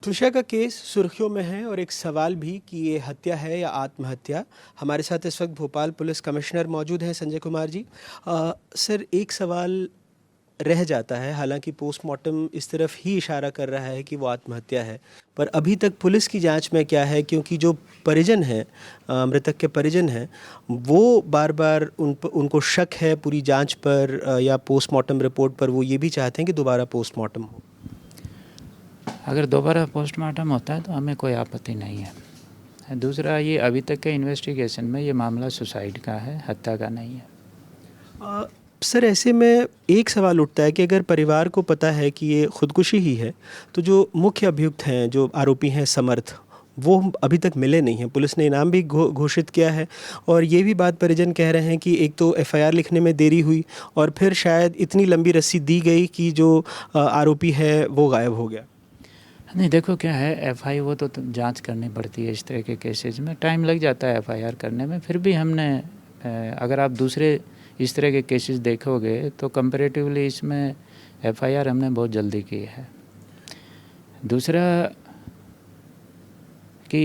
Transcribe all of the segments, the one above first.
तुषा का केस सुर्खियों में है और एक सवाल भी कि ये हत्या है या आत्महत्या। हमारे साथ इस वक्त भोपाल पुलिस कमिश्नर मौजूद हैं, संजय कुमार जी। सर, एक सवाल रह जाता है, हालांकि पोस्टमार्टम इस तरफ ही इशारा कर रहा है कि वो आत्महत्या है, पर अभी तक पुलिस की जांच में क्या है, क्योंकि जो परिजन हैं, मृतक के परिजन हैं, वो बार बार उनको शक है पूरी जांच पर या पोस्टमार्टम रिपोर्ट पर। वो ये भी चाहते हैं कि दोबारा पोस्टमार्टम हो। अगर दोबारा पोस्टमार्टम होता है तो हमें कोई आपत्ति नहीं है। दूसरा, ये अभी तक के इन्वेस्टिगेशन में ये मामला सुसाइड का है, हत्या का नहीं है। सर, ऐसे में एक सवाल उठता है कि अगर परिवार को पता है कि ये खुदकुशी ही है, तो जो मुख्य अभियुक्त हैं, जो आरोपी हैं समर्थ, वो अभी तक मिले नहीं हैं। पुलिस ने इनाम भी घोषित किया है और ये भी बात परिजन कह रहे हैं कि एक तो एफआईआर लिखने में देरी हुई और फिर शायद इतनी लंबी रस्सी दी गई कि जो आरोपी है वो गायब हो गया। नहीं, देखो क्या है, एफआई वो तो जांच करनी पड़ती है। इस तरह के केसेज में टाइम लग जाता है एफआईआर करने में। फिर भी हमने, अगर आप दूसरे इस तरह के केसेस देखोगे तो कंपैरेटिवली इसमें एफआईआर हमने बहुत जल्दी की है। दूसरा कि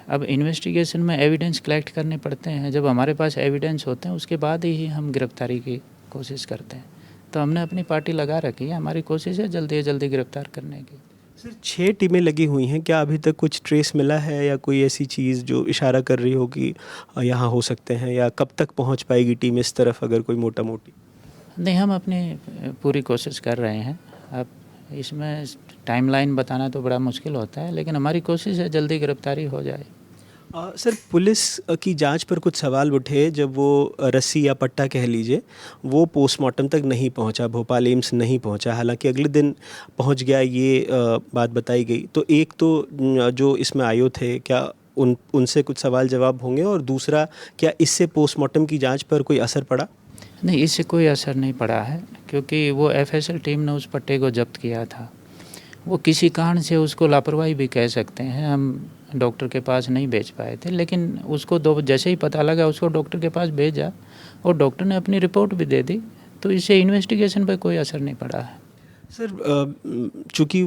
अब इन्वेस्टिगेशन में एविडेंस कलेक्ट करने पड़ते हैं। जब हमारे पास एविडेंस होते हैं उसके बाद ही हम गिरफ्तारी की कोशिश करते हैं। तो हमने अपनी पार्टी लगा रखी है, हमारी कोशिश है जल्दी से जल्दी गिरफ्तार करने की। सर, 6 टीमें लगी हुई हैं, क्या अभी तक कुछ ट्रेस मिला है या कोई ऐसी चीज़ जो इशारा कर रही हो कि यहाँ हो सकते हैं, या कब तक पहुँच पाएगी टीम इस तरफ, अगर कोई मोटा मोटी? नहीं, हम अपनी पूरी कोशिश कर रहे हैं। अब इसमें टाइमलाइन बताना तो बड़ा मुश्किल होता है, लेकिन हमारी कोशिश है जल्दी गिरफ्तारी हो जाए। सर, पुलिस की जांच पर कुछ सवाल उठे जब वो रस्सी या पट्टा कह लीजिए, वो पोस्टमार्टम तक नहीं पहुंचा, भोपाल एम्स नहीं पहुंचा, हालांकि अगले दिन पहुंच गया, ये बात बताई गई। तो एक तो जो इसमें आयो थे, क्या उनसे कुछ सवाल जवाब होंगे, और दूसरा, क्या इससे पोस्टमार्टम की जांच पर कोई असर पड़ा? नहीं, इससे कोई असर नहीं पड़ा है, क्योंकि वो एफएसएल टीम ने उस पट्टे को जब्त किया था। वो किसी कारण से, उसको लापरवाही भी कह सकते हैं, हम डॉक्टर के पास नहीं भेज पाए थे, लेकिन उसको जैसे ही पता लगा उसको डॉक्टर के पास भेजा और डॉक्टर ने अपनी रिपोर्ट भी दे दी। तो इससे इन्वेस्टिगेशन पर कोई असर नहीं पड़ा है। सर, चूँकि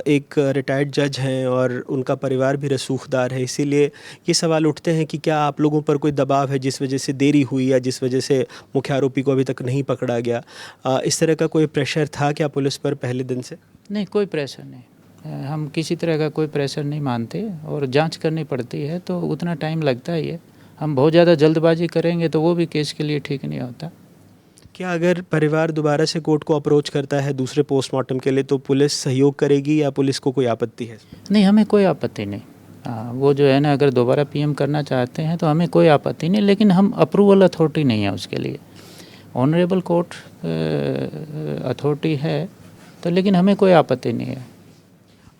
एक रिटायर्ड जज हैं और उनका परिवार भी रसूखदार है, इसीलिए ये सवाल उठते हैं कि क्या आप लोगों पर कोई दबाव है जिस वजह से देरी हुई, या जिस वजह से मुख्य आरोपी को अभी तक नहीं पकड़ा गया? इस तरह का कोई प्रेशर था क्या पुलिस पर पहले दिन से? नहीं, कोई प्रेशर नहीं। हम किसी तरह का कोई प्रेशर नहीं मानते, और जांच करनी पड़ती है तो उतना टाइम लगता ही है। हम बहुत ज़्यादा जल्दबाजी करेंगे तो वो भी केस के लिए ठीक नहीं होता। क्या अगर परिवार दोबारा से कोर्ट को अप्रोच करता है दूसरे पोस्टमार्टम के लिए, तो पुलिस सहयोग करेगी या पुलिस को कोई आपत्ति है? नहीं, हमें कोई आपत्ति नहीं। वो जो है ना, अगर दोबारा पीएम करना चाहते हैं तो हमें कोई आपत्ति नहीं, लेकिन हम अप्रूवल अथॉरिटी नहीं है उसके लिए। ऑनरेबल कोर्ट अथॉरिटी है, तो लेकिन हमें कोई आपत्ति नहीं है।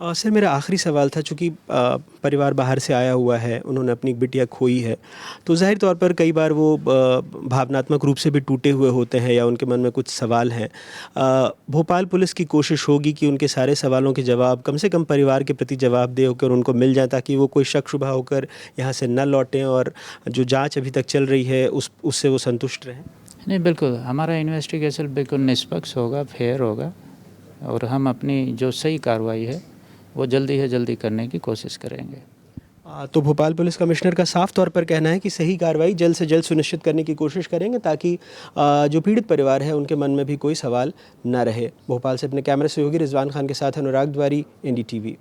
सर, मेरा आखिरी सवाल था, चूँकि परिवार बाहर से आया हुआ है, उन्होंने अपनी बिटिया खोई है, तो ज़ाहिर तौर पर कई बार वो भावनात्मक रूप से भी टूटे हुए होते हैं, या उनके मन में कुछ सवाल हैं। भोपाल पुलिस की कोशिश होगी कि उनके सारे सवालों के जवाब कम से कम परिवार के प्रति जवाबदेह होकर उनको मिल जाए, ताकि वो कोई शक शुबा होकर यहाँ से न लौटें, और जो जाँच अभी तक चल रही है उससे वो संतुष्ट रहें। नहीं, बिल्कुल, हमारा इन्वेस्टिगेशन बिल्कुल निष्पक्ष होगा, फेयर होगा, और हम अपनी जो सही कार्रवाई है वो जल्दी से जल्दी करने की कोशिश करेंगे। तो भोपाल पुलिस कमिश्नर का साफ तौर पर कहना है कि सही कार्रवाई जल्द से जल्द सुनिश्चित करने की कोशिश करेंगे, ताकि जो पीड़ित परिवार है उनके मन में भी कोई सवाल न रहे। भोपाल से अपने कैमरा सहयोगी रिजवान खान के साथ अनुराग द्वारी, NDTV।